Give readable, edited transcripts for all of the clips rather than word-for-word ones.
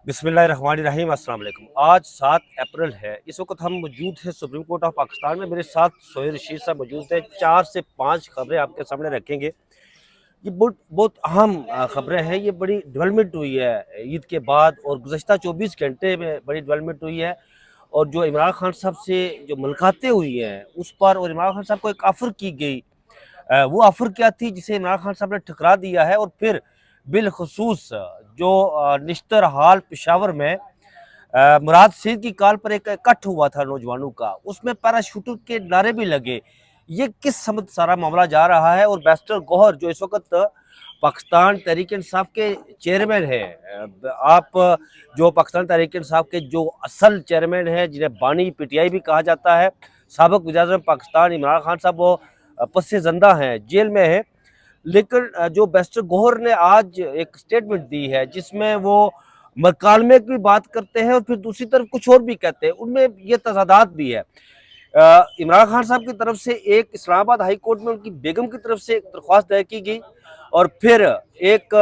बिस्मिल्लाहिर्रहमानिर्रहीम अस्सलाम वालेकुम। आज 7 अप्रैल है। इस वक्त हम मौजूद हैं सुप्रीम कोर्ट ऑफ पाकिस्तान में। मेरे साथ सोहेल रशीद साहब मौजूद हैं। 4 से 5 खबरें आपके सामने रखेंगे। ये बहुत बहुत अहम खबरें हैं। ये बड़ी डेवलपमेंट हुई है ईद के बाद और गुज़श्ता 24 घंटे में बड़ी डेवलपमेंट हुई है। और जो इमरान खान साहब से जो मुलाकातें हुई हैं उस पर, और इमरान खान साहब को एक ऑफ़र की गई, वो ऑफ़र क्या थी जिसे इमरान खान साहब ने ठुकरा दिया है। और फिर बिलखुसूस जो निश्तर हाल पेशावर में मुराद सईद की कॉल पर एक इकट्ठ हुआ था नौजवानों का, उसमें पैराशूटर के नारे भी लगे। ये किस समत सारा मामला जा रहा है। और बैरिस्टर गौहर जो इस वक्त पाकिस्तान तहरीक इंसाफ के चेयरमैन है, आप जो पाकिस्तान तहरीक इंसाफ के जो असल चेयरमैन है, जिन्हें बानी पीटीआई भी कहा जाता है, साबिक वज़ीर-ए-आज़म पाकिस्तान इमरान खान साहब वो पस्से ज़िंदा हैं, जेल में है। लेकिन जो बैरिस्टर गौहर ने आज एक स्टेटमेंट दी है जिसमें वो मकालमे की बात करते हैं और फिर दूसरी तरफ कुछ और भी कहते हैं, उनमें ये तजादात भी है। इमरान खान साहब की तरफ से एक इस्लामाबाद हाई कोर्ट में उनकी बेगम की तरफ से एक दरख्वास्त दायर की गई, और फिर एक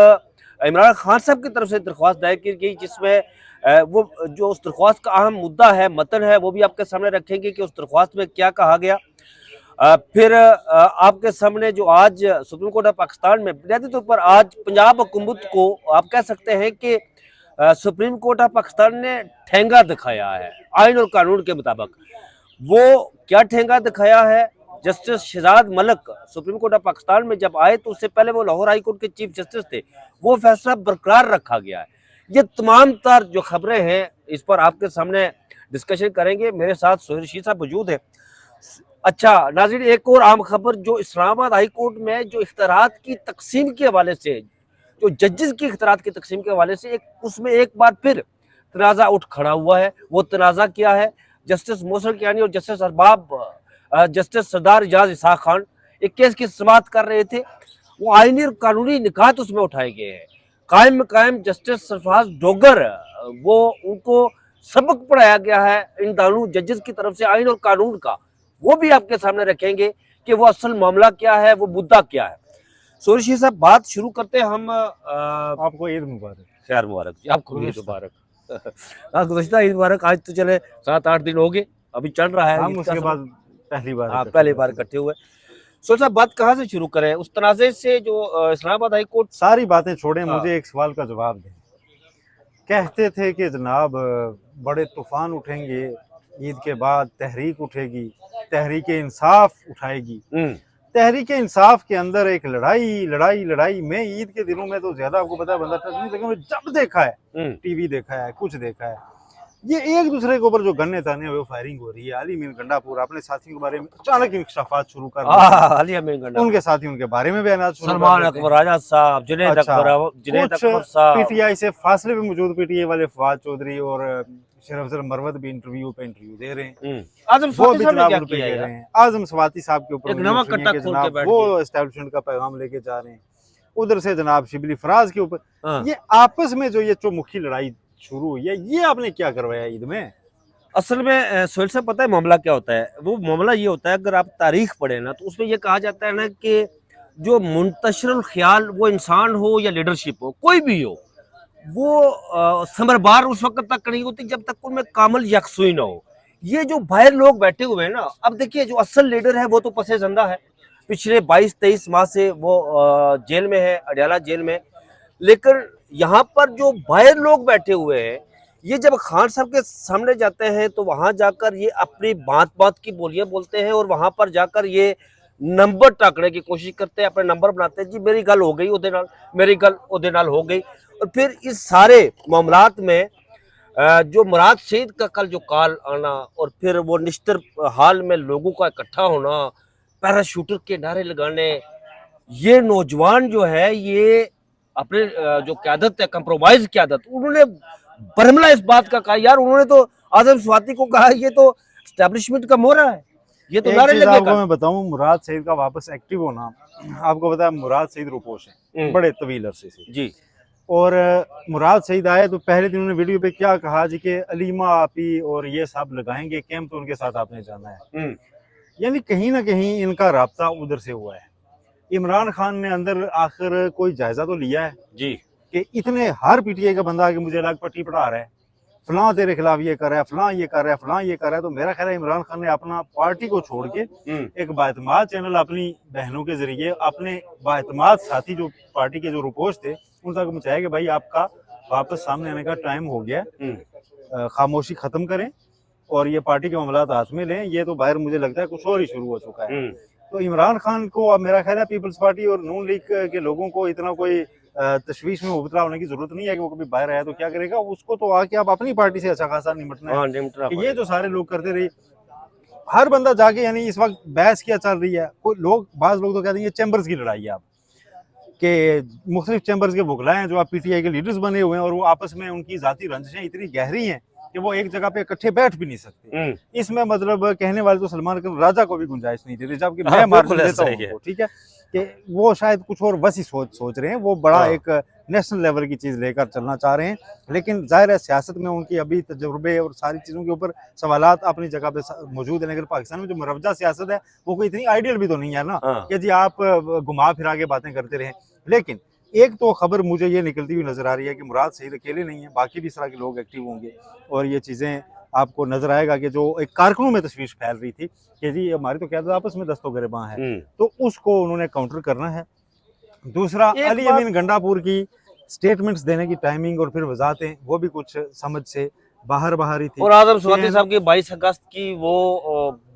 इमरान खान साहब की तरफ से दरख्वास्त दायर की गई, जिसमें वो जो उस दरख्वास्त का अहम मुद्दा है, मतन है, वो भी आपके सामने रखेंगे कि उस दरख्वास्त में क्या कहा गया। फिर आपके सामने जो आज सुप्रीम कोर्ट ऑफ पाकिस्तान में बुनियादी तौर पर आज पंजाब हुकूमत को आप कह सकते हैं कि सुप्रीम कोर्ट ऑफ पाकिस्तान ने ठेंगा दिखाया है आइन और कानून के मुताबिक। वो क्या ठेंगा दिखाया है? Justice Shahzad Malik supreme court of Pakistan में जब आए तो उससे पहले वो लाहौर हाई कोर्ट के चीफ जस्टिस थे, वो फैसला बरकरार रखा गया है। ये तमाम तर जो खबरें हैं इस पर आपके सामने डिस्कशन करेंगे। मेरे साथ सोहेल रशीद साहब मौजूद है। अच्छा नाज़रीन, एक और आम खबर जो इस्लामाबाद हाई कोर्ट में जो इख्तियारात की तकसीम के हवाले से, जो जजेस की इख्तियारात की तकसीम के हवाले से उसमें एक बार फिर तनाज़ा उठ खड़ा हुआ है। वो तनाज़ा क्या है? जस्टिस मोहसिन कियानी और जस्टिस जस्टिस सरदार इजाज इसहाक खान एक केस की समाअत कर रहे थे। वो आईनी और कानूनी निकात उसमें उठाए गए हैं। कायम जस्टिस सरफराज डोगर, वो उनको सबक पढ़ाया गया है इन दोनों जजेस की तरफ से आइन और कानून का, वो भी आपके सामने रखेंगे कि वो असल मामला क्या है, वो मुद्दा क्या है। सोरेशी साहब, बात शुरू करते हैं हम। आपको ईद मुबारक। खैर मुबारक जी, आपको भी ईद मुबारक। हाँ, गुज़श्ता ईद मुबारक। आज तो चले 7-8 दिन हो गए, अभी चल रहा है। हम उसके बाद पहली बार हाँ, पहली बार इकट्ठे हुए। सोरेश साहब, बात कहाँ से शुरू करें? उस तनाज़े से जो इस्लामाबाद हाई कोर्ट। सारी बातें छोड़ें, हाँ। मुझे एक सवाल का जवाब दें। कहते थे कि जनाब बड़े तूफान उठेंगे, ईद के बाद तहरीक उठेगी, तहरीक इंसाफ उठाएगी। तहरीक इंसाफ के अंदर एक लड़ाई लड़ाई लड़ाई। मैं ईद के दिनों में तो ज्यादा आपको पता है बंदा टच नहीं, लेकिन जब देखा है, टीवी देखा है, कुछ देखा है, ये एक दूसरे के ऊपर जो गन्ने ताने हुए फायरिंग हो रही है। अली मीर गंडापुर अपने साथियों के बारे में अचानक इंकशाफात शुरू कर दिए, उनके साथी उनके बारे में बयान शुरू, सलमान अकबर आजाद साहब, जुनैद अकबर साहब, पीटीआई से फासले पे मौजूद पीटीआई वाले फवाद चौधरी और शरफ मरवत भी इंटरव्यू दे रहे हैं। आजम स्वाति साहब के ऊपर वो एस्टैब्लिशमेंट का पैगाम लेके जा रहे हैं। उधर से जनाब शिबली फराज के ऊपर ये आपस में जो ये चौमुखी लड़ाई शुरू हुई है, ये आपने क्या करवाया ईद में? असल में सोहेल साहब, पता है मामला क्या होता है? वो मामला ये होता है, अगर आप तारीख पढ़े ना तो उसमें ये कहा जाता है ना कि जो मुंतशिरुल ख्याल, वो इंसान हो या लीडरशिप हो, कोई भी हो, वो समरबार उस वक्त तक नहीं होती जब तक उनमें कामल यकसुई ना हो। ये जो बाहर लोग बैठे हुए हैं ना, अब देखिए जो असल लीडर है वो तो पसे जिंदा है, पिछले 22-23 माह से वो जेल में है, अडयाला जेल में। लेकिन यहाँ पर जो बाहर लोग बैठे हुए हैं, ये जब खान साहब के सामने जाते हैं तो वहां जाकर ये अपनी बात बात की बोलियां बोलते हैं, और वहां पर जाकर ये नंबर टाकने की कोशिश करते हैं, अपने नंबर बनाते हैं। जी मेरी गल हो गई उहदे नाल, मेरी गल उहदे नाल हो गई। और फिर इस सारे मामलात में जो मुराद सईद का कल जो कॉल आना, और फिर वो निश्तर हाल में लोगों का इकट्ठा होना, पैराशूटर के नारे लगाने, ये नौजवान जो है ये अपने जो क्यादत है, कंप्रोमाइज क्यादत, उन्होंने बरमला इस बात का कहा। यार उन्होंने तो आजम स्वाति को कहा ये तो एस्टेब्लिशमेंट का मोहरा है, ये तो नारे लगेगा। आपको मैं बताऊं, मुराद सईद का वापस एक्टिव होना, आपको पता है मुराद सईद रुपोश है बड़े तवील अरसे से जी। और मुराद सईद आए तो पहले दिन उन्होंने वीडियो पे क्या कहा जी कि अलीमा आपी और ये सब लगाएंगे कैंप, तो उनके साथ आपने जाना है। यानी कहीं ना कहीं इनका राब्ता उधर से हुआ है। इमरान खान ने अंदर आखिर कोई जायजा तो लिया है जी कि इतने हर पीटीआई का बंदा आके मुझे अलग पट्टी पढ़ा रहा है, फलां तेरे खिलाफ ये कर रहा है, फलां ये कर रहा है, फलां ये कर रहा है। तो मेरा ख्याल है इमरान खान ने अपना पार्टी को छोड़ के एक बाएतमाद चैनल अपनी बहनों के जरिए अपने बाएतमाद साथी जो पार्टी के जो रुपोश थे उन तक पहुंचाया कि भाई आपका वापस सामने आने का टाइम हो गया, खामोशी खत्म करें और ये पार्टी के मामला हाथ में लें। ये तो बाहर मुझे लगता है कुछ और ही शुरू हो चुका है। तो इमरान खान को अब मेरा ख्याल है पीपल्स पार्टी और नून लीग के लोगों को इतना कोई तशवीश में मुबतला होने की जरूरत नहीं है कि वो कभी बाहर आया तो क्या करेगा, उसको तो आके आप अपनी पार्टी से अच्छा खासा निपटना है। कि ये जो सारे लोग करते रहे, हर बंदा जाके, यानी इस वक्त बहस क्या चल रही है, कोई लोग बाज लोग तो कहते हैं ये चैम्बर्स की लड़ाई है आप के मुख्तलिफ चैम्बर्स के वकला हैं जो आप पीटीआई के लीडर्स बने हुए हैं और वो आपस में उनकी जाती रंजिशें इतनी गहरी हैं कि वो एक जगह पे इकट्ठे बैठ भी नहीं सकते। इसमें मतलब कहने वाले तो सलमान खान राजा को भी गुंजाइश नहीं देते, जबकि मैं मार्जिन देता हूं, ठीक है, कि वो शायद कुछ और वसी सोच रहे हैं, वो बड़ा एक नेशनल लेवल की चीज लेकर चलना चाह रहे हैं। लेकिन जाहिर है सियासत में उनकी अभी तजुर्बे और सारी चीजों के ऊपर सवालात अपनी जगह पे मौजूद है। लेकिन पाकिस्तान में जो मुरवजा सियासत है वो कोई इतनी आइडियल भी तो नहीं है ना कि जी आप घुमा फिरा के बातें करते रहें। लेकिन एक तो खबर मुझे ये निकलती हुई नजर आ रही है कि मुराद सईद अकेले नहीं है, बाकी भी इस तरह के लोग एक्टिव होंगे और ये चीजें आपको नजर आएगा कि जो एक कारकुनों में तशवीश फैल रही थी कि जी हमारी तो क्या आपस में दस्तों गिरबां है, तो उसको उन्होंने काउंटर करना है। दूसरा, अली अमीन गंडापुर की स्टेटमेंट्स देने की टाइमिंग और फिर वजाहतें वो भी कुछ समझ से बाहर ही थी। और आजम स्वाति साहब की 22 अगस्त की वो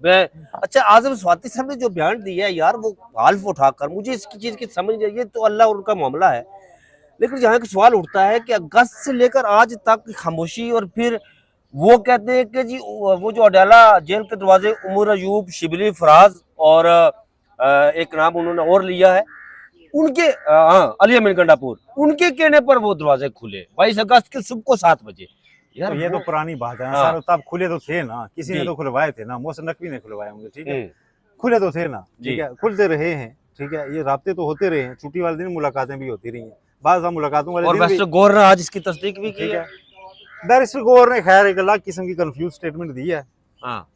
अच्छा, आजम स्वाति साहब ने जो बयान दिया है यार, वो हल्फ उठाकर मुझे इसकी चीज की समझ नहीं आई। ये तो अल्लाह और उनका मामला है, लेकिन यहाँ एक सवाल उठता है कि अगस्त से लेकर आज तक खामोशी, और फिर वो कहते हैं कि जी वो जो अडाला जेल के दरवाजे उमर अयूब, शिबली, फराज और एक नाम उन्होंने और लिया है, उनके अली अमीन गंडापुर, उनके कहने पर वो दरवाजे खुले 22 अगस्त के सुबह को 7 बजे। यार ये तो पुरानी बात है सर, तब खुले तो थे ना, किसी ने तो खुलवाए थे ना, मोहसिन नकवी ने खुलवाए होंगे, ठीक है, खुले तो थे ना, ठीक है, खुलते रहे हैं, ठीक है, ये राब्ते तो होते रहे हैं, छुट्टी वाले दिन मुलाकातें भी होती रही हैं, बाज़ मुलाकातों वाले दिन। बैरिस्टर गौर ने आज इसकी तस्दीक भी की है। बैरिस्टर गौर ने खैर एक अलग किस्म की कंफ्यूज स्टेटमेंट दी है।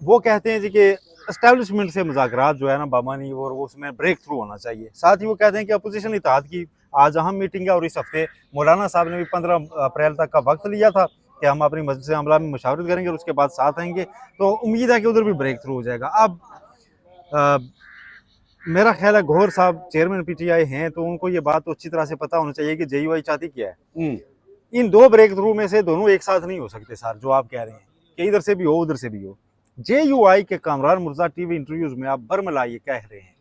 वो कहते हैं जी कि एस्टेब्लिशमेंट से मुज़ाकरात जो है ना बामानी, और वो उसमें ब्रेक थ्रू होना चाहिए। साथ ही वो कहते हैं कि अपोजिशन इत्तेहाद की आज अहम मीटिंग है और इस हफ्ते मौलाना साहब ने भी 15 अप्रैल तक का वक्त लिया था कि हम अपनी मस्जिद से अमला में मुशावरत करेंगे और उसके बाद साथ आएंगे, तो उम्मीद है कि उधर भी ब्रेक थ्रू हो जाएगा। अब मेरा ख्याल है गौहर साहब चेयरमैन पीटीआई हैं, तो उनको ये बात तो अच्छी तरह से पता होना चाहिए कि जेयूआई चाहती क्या है। इन दो ब्रेक थ्रू में से दोनों एक साथ नहीं हो सकते सर, जो आप कह रहे हैं कि इधर से भी हो उधर से भी हो। जेयूआई के कामरान मुर्जा टीवी इंटरव्यूज में आप बरमला ये कह रहे हैं,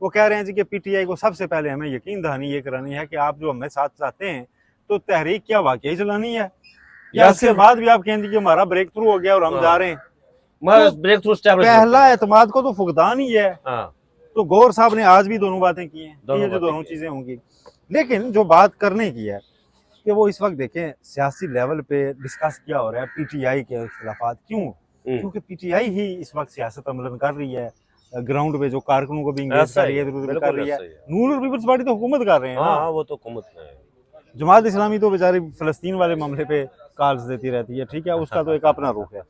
वो कह रहे हैं जी कि पीटीआई को सबसे पहले हमें यकीन दहानी ये करानी है कि आप जो हमें साथ चाहते हैं तो तहरीक क्या वाकई चलानी है, या उसके बाद भी आप कहेंगे कि हमारा ब्रेक थ्रू हो गया और हम जा रहे हैं, ब्रेक थ्रू पहला एतमाद को तो फुकदान ही है। तो गौर साहब ने आज भी दोनों बातें की हैं, ये जो दोनों चीजें होंगी। लेकिन जो बात करने की है कि वो इस वक्त देखें सियासी लेवल पे डिस्कस क्या हो रहा है, पीटीआई के इख्तिलाफात क्यों, क्योंकि पीटीआई ही इस वक्त सियासत अमलन कर रही है, ग्राउंड पे जो कारकुनों को भी इंगेज कर रही है, कर रही है। नून और पीपल्स पार्टी तो हुकूमत कर रहे हैं ना, वो तो हुकूमत है। जमात इस्लामी तो बेचारी फलस्तीन वाले मामले पे कॉल्स देती रहती है, ठीक है, उसका तो एक अपना रुख है।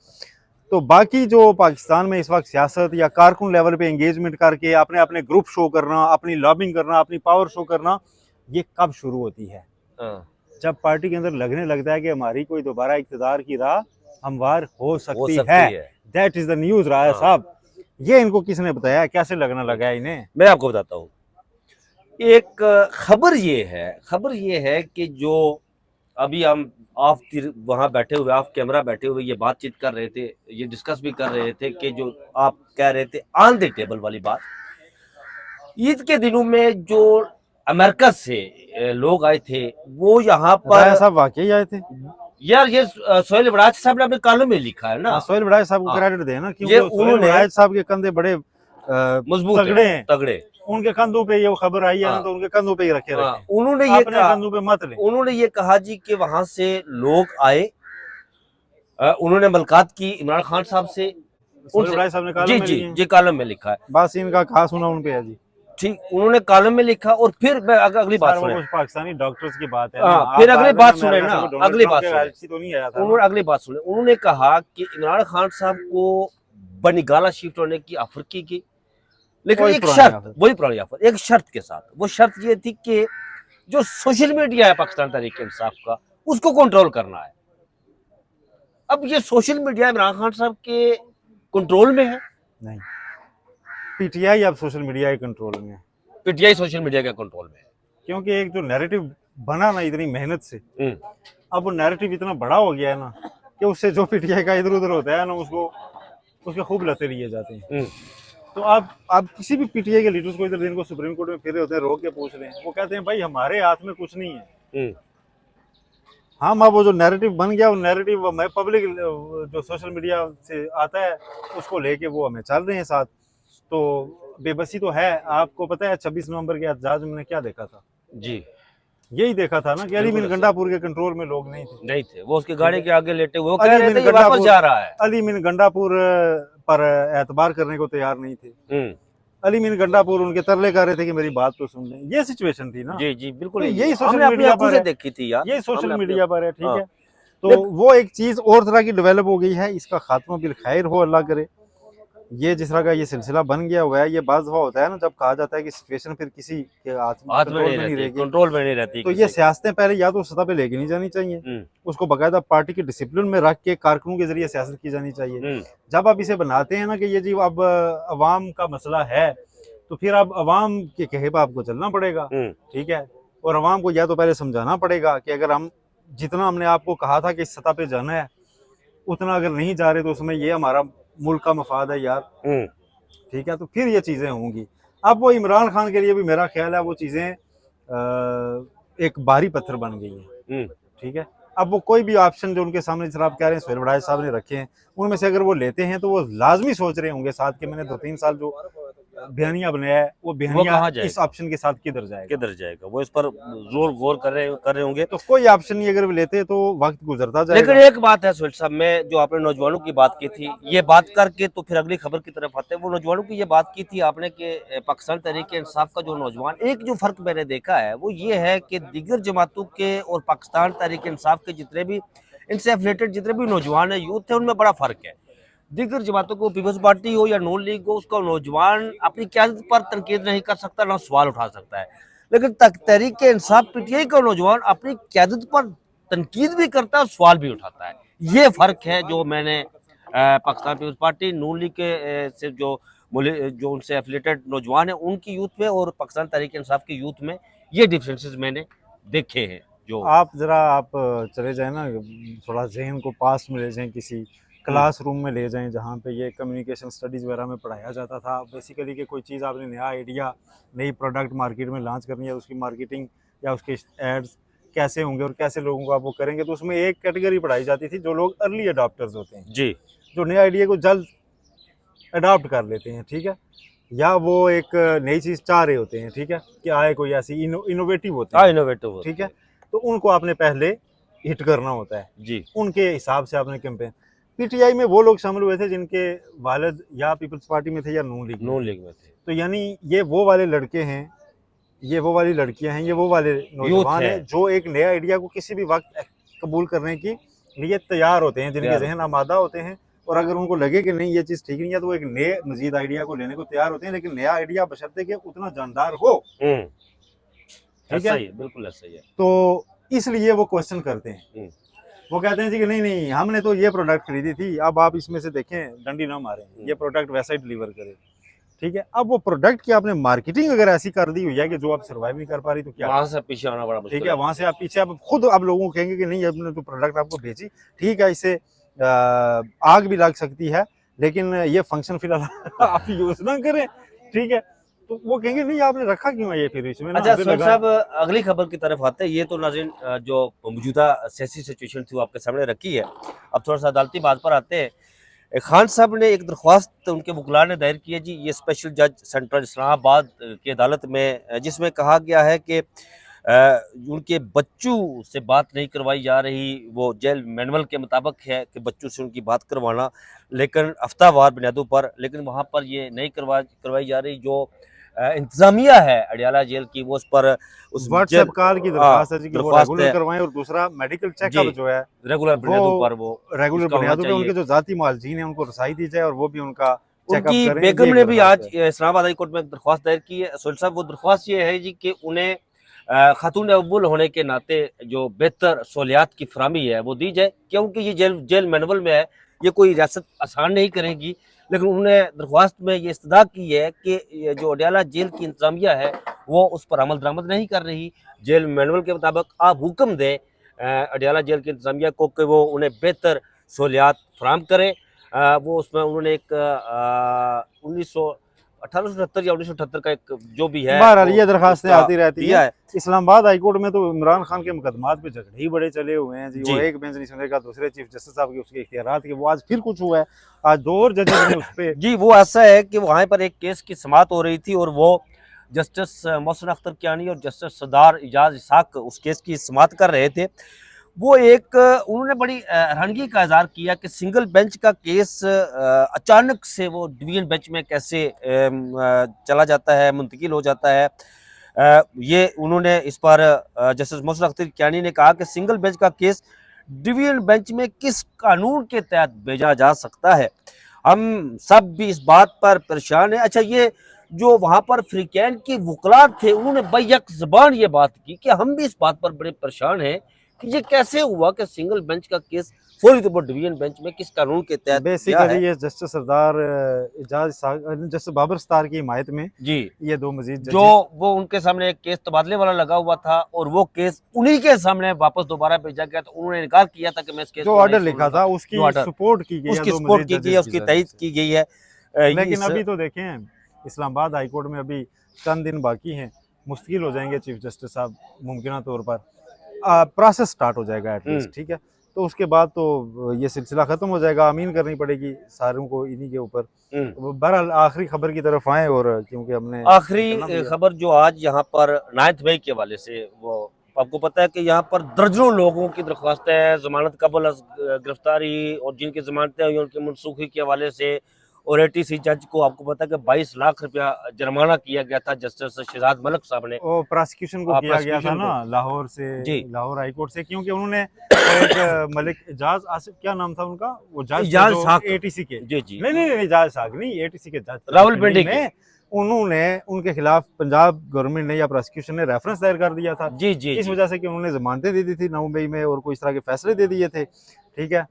तो बाकी जो पाकिस्तान में इस वक्त सियासत या कारकुन लेवल पे एंगेजमेंट करके अपने अपने ग्रुप शो करना, अपनी लॉबिंग करना, अपनी पावर शो करना, ये कब शुरू होती है? जब पार्टी के अंदर लगने लगता है कि हमारी कोई दोबारा इक़्तिदार की राह हमवार हो सकती है। दैट इज द न्यूज राय साहब। ये इनको किसने बताया, कैसे लगना लगा इन्हें? मैं आपको बताता हूँ। एक खबर ये है कि जो अभी हम ऑफ वहाँ बैठे हुए, ऑफ कैमरा बैठे हुए ये बातचीत कर रहे थे, ये डिस्कस भी कर रहे थे कि जो आप कह रहे थे ऑन द टेबल वाली बात, ईद के दिनों में जो अमेरिका से लोग आए थे वो यहाँ पर साहब वाकई आए थे यार। ये सोहेल वड़ाच साहब ने अपने कॉलम में लिखा है ना, सोहेल वड़ाच साहब को क्रेडिट देना, क्योंकि उन्होंने वड़ाच साहब के कंधे बड़े मजबूत तगड़े, उनके कंधों पे ये खबर आई है ना, तो उनके कंधों पे ही रखे रखे। उन्होंने ये कहा, कंधों पे मत ले। उन्होंने ये कहा जी कि वहां से लोग आए, उन्होंने मुलाकात की इमरान खान साहब से, जी कॉलम में लिखा है, बस इनका कहा सुना उन पे है जी, ठीक, उन्होंने कॉलम में लिखा। और फिर मैं अगली बात सुने, पाकिस्तानी डॉक्टर्स की बात है, फिर अगली बात सुने ना, अगली बात सुने, उन्होंने अगली बात सुने। उन्होंने कहा कि इमरान खान साहब को बनिगाला शिफ्ट होने की ऑफर की गई, लेकिन एक शर्त, वही पुरानी ऑफर, एक शर्त के साथ। वो शर्त ये थी कि जो सोशल मीडिया है पाकिस्तान तहरीक इंसाफ का, उसको कंट्रोल करना है। अब ये सोशल मीडिया इमरान खान साहब के कंट्रोल में है? नहीं, पीटीआई अब सोशल मीडिया के कंट्रोल में है। पीटीआई सोशल मीडिया के कंट्रोल में है, क्योंकि एक जो नैरेटिव बना ना इतनी मेहनत से, अब वो नैरेटिव इतना बड़ा हो गया है ना कि उससे जो पीटीआई का इधर उधर होता है ना, उसके खूब लते लिए जाते हैं। तो आप किसी भी पीटीआई के लीडर्स को इधर दिन को सुप्रीम कोर्ट में फिर रहे होते हैं, रोक के पूछ रहे हैं, वो कहते हैं भाई हमारे हाथ में कुछ नहीं है। हम अब वो जो नैरेटिव बन गया, वो नैरेटिव मैं पब्लिक जो सोशल मीडिया से आता है उसको लेके वो हमें चल रहे हैं साथ। तो बेबसी तो है। आपको पता है 26 नवंबर के एहतजाज में क्या देखा था? जी, यही देखा था ना कि अली मीन गंडापुर के कंट्रोल में लोग नहीं थे। वो उसकी गाड़ी के आगे लेटे हुए, वो कह रहे थे ये वापस जा रहा है। अली मीन गंडापुर पर एतबार करने को तैयार नहीं थे। अली मीन गंडापुर उनके तरले कर रहे थे कि मेरी बात तो सुन लें। ये सिचुएशन थी ना। जी जी बिल्कुल, तो यही सोशल मीडिया पर देखी थी यार, यही सोशल मीडिया पर है। ठीक है, तो वो एक चीज और तरह की डेवलप हो गई है। इसका खात्मा बिल खैर हो, अल्लाह करे। ये जिस तरह का ये सिलसिला बन गया हुआ है, ये बाज़ दफा होता है ना जब कहा जाता है कि सिचुएशन फिर किसी के कंट्रोल में नहीं रहती, तो ये सियासतें पहले या तो सतह पे लेके नहीं जानी चाहिए, उसको बाकायदा पार्टी के डिसिप्लिन में रख के कारकुनों के जरिए सियासत की जानी चाहिए। जब आप इसे बनाते हैं ना कि ये जी अब अवाम का मसला है, तो फिर अब अवाम के कहे पर आपको चलना पड़ेगा। ठीक है, और अवाम को या तो पहले समझाना पड़ेगा कि अगर हम जितना हमने आपको कहा था कि इस सतह पे जाना है, उतना अगर नहीं जा रहे तो उसमें ये हमारा मुल्क का मफाद है यार। ठीक है, तो फिर ये चीजें होंगी। अब वो इमरान खान के लिए भी मेरा ख्याल है वो चीजें एक भारी पत्थर बन गई है। ठीक है, अब वो कोई भी ऑप्शन जो उनके सामने, जिस आप कह रहे हैं सोहेल वड़ाई साहब ने रखे हैं, उनमें से अगर वो लेते हैं तो वो लाजमी सोच रहे होंगे साथ के मैंने 2-3 साल जो बयानिया बनाया है, वो बयानिया इस ऑप्शन के साथ किधर जाएगा, वो इस पर जोर गौर कर रहे होंगे। तो कोई ऑप्शन नहीं अगर वो लेते तो वक्त गुजरता जाएगा। लेकिन एक बात है सोहेल साहब, मैं जो आपने नौजवानों की बात की थी, ये बात करके तो फिर अगली खबर की तरफ आते हैं। वो नौजवानों की ये बात की थी आपने कि पाकिस्तान तहरीक इंसाफ का जो नौजवान, एक जो फर्क मैंने देखा है वो ये है कि दीगर जमातों के और पाकिस्तान तहरीक इंसाफ के जितने भी इनसे एफिलेटेड जितने भी नौजवान है, यूथ है, उनमें बड़ा फर्क है। दीगर जमातों को, पीपल्स पार्टी हो या नून लीग हो, उसका नौजवान अपनी क़यादत पर तनकीद नहीं कर सकता, ना सवाल उठा सकता है। लेकिन तहरीक इंसाफ पीटीआई का नौजवान अपनी क़यादत पर तनकीद भी करता है और सवाल भी उठाता है। ये फर्क है जो मैंने पाकिस्तान पीपल्स पार्टी, नून लीग के से जो उनसे एफिलेटेड नौजवान है उनकी यूथ में और पाकिस्तान तहरीक इंसाफ की यूथ में, ये डिफरेंसेस मैंने देखे हैं। जो आप चले जाए ना, थोड़ा जहन को पास में ले जाएं, किसी क्लासरूम में ले जाएं जहाँ पे ये कम्युनिकेशन स्टडीज़ वगैरह में पढ़ाया जाता था। बेसिकली कि कोई चीज़ आपने नया आइडिया, नई प्रोडक्ट मार्केट में लॉन्च करनी है, उसकी मार्केटिंग या उसके एड्स कैसे होंगे और कैसे लोगों को आप वो करेंगे, तो उसमें एक कैटेगरी पढ़ाई जाती थी जो लोग अर्ली अडॉप्टर्स होते हैं जी, जो नए आइडिया को जल्द अडॉप्ट कर लेते हैं। ठीक है, या वो एक नई चीज़ चाह रहे होते हैं। ठीक है, कि आए कोई ऐसी इनोवेटिव होती है, इनोवेटिव। ठीक है, तो उनको आपने पहले हिट करना होता है जी, उनके हिसाब से आपने कैंपेन। पीटीआई में वो लोग शामिल हुए थे जिनके वालिद या पीपल्स पार्टी में थे या नून लीग में थे। तो यानी ये वो वाले लड़के हैं, ये वो वाली लड़कियां हैं, ये वो वाले नौजवान हैं जो एक नया आइडिया को किसी भी वक्त कबूल करने की लिए तैयार होते हैं, जिनके जहन आमादा होते हैं, और अगर उनको लगे कि नहीं ये चीज़ ठीक नहीं है तो वो एक नए मजीद आइडिया को लेने को तैयार होते हैं। लेकिन नया आइडिया बशर्ते कि उतना जानदार हो। ठीक है, बिल्कुल ऐसा ही है। तो इसलिए वो क्वेश्चन करते हैं, वो कहते हैं जी कि नहीं हमने तो ये प्रोडक्ट खरीदी थी, अब आप इसमें से देखें डंडी ना मारें, ये प्रोडक्ट वैसा ही डिलीवर करे। ठीक है, अब वो प्रोडक्ट की आपने मार्केटिंग अगर ऐसी कर दी हुई है कि जो आप सर्वाइव नहीं कर पा रही, तो क्या वहां से पीछे आना बड़ा मुश्किल। ठीक है, वहां से आप पीछे आप खुद आप लोगों को कहेंगे कि नहीं हमने तो प्रोडक्ट आपको भेजी, ठीक है, इससे आग भी लग सकती है, लेकिन ये फंक्शन फिलहाल आप यूज ना करें। ठीक है, तो वो कहेंगे नहीं आपने रखा क्यों है ये फिर इसमें। अच्छा सोहेल साहब, अगली खबर की तरफ आते हैं। ये तो नाज़रीन जो मौजूदा सियासी सिचुएशन थी वो आपके सामने रखी है। अब थोड़ा सा अदालती बात पर आते हैं। खान साहब ने एक दरख्वास्त उनके वकला ने दायर की है जी, ये स्पेशल जज सेंट्रल इस्लामाबाद की अदालत में, जिसमें कहा गया है कि उनके बच्चों से बात नहीं करवाई जा रही। वो जेल मैनुअल के मुताबिक है कि बच्चों से उनकी बात करवाना, लेकिन हफ्तावार बुनियादों पर, लेकिन वहाँ पर ये नहीं करवाई जा रही। जो इंतजामिया है अडियाला जेल की, वो उस पर उस व्हाट्सएप कॉल की दरख्वास्त है कि वो रेगुलर करवाएं, और दूसरा मेडिकल चेकअप जो है रेगुलर बुनियादों पर, वो रेगुलर बुनियादों पे उनके जो जाती मुआलजीन है उनको रसाई दी जाए और वो भी उनका चेकअप करें। बेगम ने भी आज इस्लामाबाद हाई कोर्ट में एक दरख्वास्त दायर की है। सोहेल साहब, वो दरख्वास्त ये है जी कि उन्हें खातून अव्वल होने के नाते जो बेहतर सहूलियात की फराहमी है वो दी जाए, क्योंकि ये जेल मैनुअल में है, ये कोई रियासत आसान नहीं करेगी। लेकिन उन्होंने दरख्वास्त में ये इस्तदा की है कि ये जो अडयाला जेल की इंतजामिया है वो उस पर अमल दरामद नहीं कर रही। जेल मैनुअल के मुताबिक आप हुक्म दें अडयाला जेल की इंतजामिया को कि वो उन्हें बेहतर सहूलियात फराहम करें। वो उसमें उन्होंने एक 1878 या 1978 का एक जो भी है बहरहाल वो ये दरखास्तें उसका आती रहती दिया है। है। इस्लामाबाद हाई कोर्ट में तो इमरान खान के मुकदमात पे झगड़े ही बड़े चले हुए हैं जी। जी। वो एक बेंच नहीं सुनेगा, दूसरे चीफ जस्टिस साहब के उसके इख्तियारात के, वो आज फिर कुछ हुआ है। आज दो और जजेस ने उस पे जी, वो ऐसा है कि वहाँ पर एक केस की समाअत हो रही थी और वो जस्टिस मोहसिन अख्तर कियानी और जस्टिस सरदार इजाज इसाक उस केस की समाअत कर रहे थे। वो एक उन्होंने बड़ी हैरानगी का इज़हार किया कि सिंगल बेंच का केस अचानक से वो डिवीज़न बेंच में कैसे चला जाता है, मुंतकिल हो जाता है। ये उन्होंने इस पर जस्टिस मोहसिन अख्तर कियानी ने कहा कि सिंगल बेंच का केस डिवीज़न बेंच में किस कानून के तहत भेजा जा सकता है। हम सब भी इस बात पर परेशान हैं। अच्छा, ये जो वहाँ पर फ्रीकैन के वकला थे उन्होंने बैक ज़बान ये बात की कि हम भी इस बात पर बड़े परेशान हैं कि ये कैसे हुआ कि सिंगल बेंच का केस फौरी तौर पर डिवीजन बेंच में किस कानून के तहत गया बेसिकली है। ये जस्टिस सरदार इजाज इसाक, जस्टिस बाबर सत्तार की हिमायत में जी, ये दो मजीद जो वो उनके सामने एक केस तबादले वाला लगा हुआ था और वो केस उन्हीं के सामने वापस दोबारा भेजा गया, तो उन्होंने इनकार किया था कि मैं इस केस जो को ऑर्डर नहीं लिखा छोड़ूंगा। था उसकी जो ऑर्डर सपोर्ट की गई है, उसकी दो सपोर्ट मजीद की गई है, जजेस उसकी की तईद जानिब से। की गई है। लेकिन इस अभी तो देखें इस्लामाबाद हाई कोर्ट में अभी चंद दिन बाकी हैं, मुश्किल हो जाएंगे चीफ जस्टिस साहब मुमकिन तौर पर। प्रोसेस स्टार्ट हो जाएगा एटलीस्ट, ठीक है। तो उसके बाद तो ये सिलसिला खत्म हो जाएगा, आमीन करनी पड़ेगी सारों को इन्हीं के ऊपर। बहरहाल आखिरी खबर की तरफ आए, और क्योंकि हमने आखिरी खबर जो आज यहाँ पर 9 मई के हवाले से, वो आपको पता है कि यहाँ पर दर्जनों लोगों की दरख्वास्तें हैं जमानत कबल गिरफ्तारी और जिनकी जमानतें हुई उनकी मनसूखी के हवाले से। और एटीसी जज को आपको पता है कि 22 लाख रुपया जुर्माना किया गया था जस्टिस शहजाद मलिक साहब ने। वो प्रोसिक्यूशन को किया गया था ना लाहौर से, लाहौर हाई कोर्ट से, क्योंकि उन्होंने एक मलिक इजाज आसिफ, क्या नाम था उनका, वो जज एटीसी के, जी नहीं इजाज साहब नहीं, एटीसी के जज रावलपिंडी के, उन्होंने उनके खिलाफ पंजाब गवर्नमेंट ने या प्रोसिक्यूशन ने रेफरेंस दायर कर दिया था। जी इस वजह से कि उन्होंने जमानतें दे दी थी 9 मई में और कोई इस तरह के फैसले दे दिए थे, ठीक है।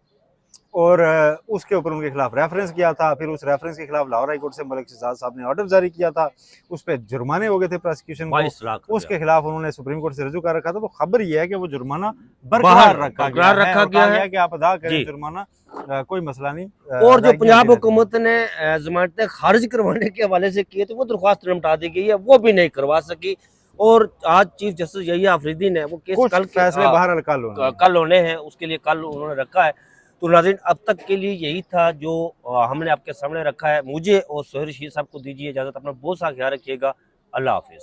और उसके ऊपर उनके खिलाफ रेफरेंस किया था, फिर उस रेफरेंस के खिलाफ लाहौर हाई कोर्ट से मलिक शहजाद साहब ने ऑर्डर जारी किया था, उस पर जुर्माने हो गए थे प्रोसिक्यूशन को, 22 लाख उसके खिलाफ उन्होंने सुप्रीम कोर्ट से रजू कर रखा था। तो खबर यह है कि वो जुर्माना बरकरार रखा गया है कि आप अदा करें जुर्माना, कोई मसला नहीं। और जो पंजाब हुकूमत ने जमानतें खारिज करवाने के हवाले से किए तो वो दरख्वास्त निपटा दी गई है, वो भी नहीं करवा सकी। और आज चीफ जस्टिस यहिया अफरीदी ने वो केस कल फैसले बाहर कल होने हैं, उसके लिए कल उन्होंने रखा है। तो नाज़रीन, अब तक के लिए यही था जो हमने आपके सामने रखा है। मुझे और सोहेल रशीद साहब को दीजिए इजाज़त, अपना बहुत सा ख्याल रखिएगा। अल्लाह हाफिज़।